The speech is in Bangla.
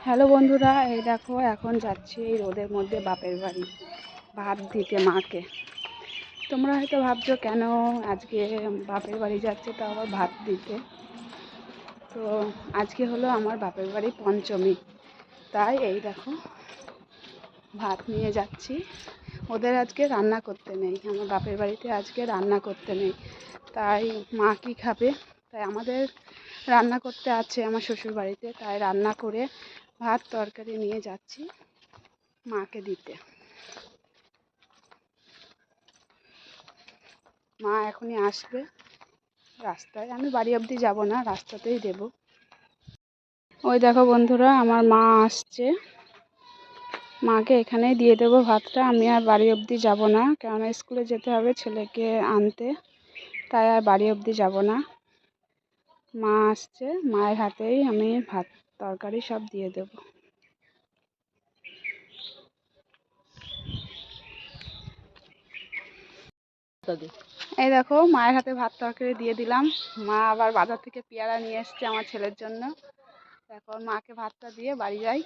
হ্যালো বন্ধুরা, এই দেখো এখন যাচ্ছি এই রোদের মধ্যে বাপের বাড়ি ভাত দিতে মাকে। তোমরা হয়তো ভাবছো কেন আজকে বাপের বাড়ি যাচ্ছে, তা আবার ভাত দিতে। তো আজকে হলো আমার বাপের বাড়ি পঞ্চমী, তাই এই দেখো ভাত নিয়ে যাচ্ছি। ওদের আজকে রান্না করতে নেই, আমার বাপের বাড়িতে আজকে রান্না করতে নেই, তাই মা কি খাবে, তাই আমাদের রান্না করতে আছে আমার শ্বশুর বাড়িতে, তাই রান্না করে ভাত তরকারি নিয়ে যাচ্ছি মাকে দিতে। মা এখনই আসবে রাস্তায়, আমি বাড়ি অবধি যাব না, রাস্তাতেই দেব। ওই দেখো বন্ধুরা, আমার মা আসছে, মাকে এখানেই দিয়ে দেবো ভাতটা। আমি আর বাড়ি অবধি যাব না, কেননা স্কুলে যেতে হবে ছেলেকে আনতে, তাই আর বাড়ি অবধি যাব না। মা আসছে, মায়ের হাতেই আমি ভাত তরকারি সব দিয়ে দেব। এই দেখো মায়ের হাতে ভাত তরকারি দিয়ে দিলাম। মা আবার বাজার থেকে পেয়ারা নিয়ে এসছে আমার ছেলের জন্য। এখন মাকে ভাতটা দিয়ে বাড়ি যাই।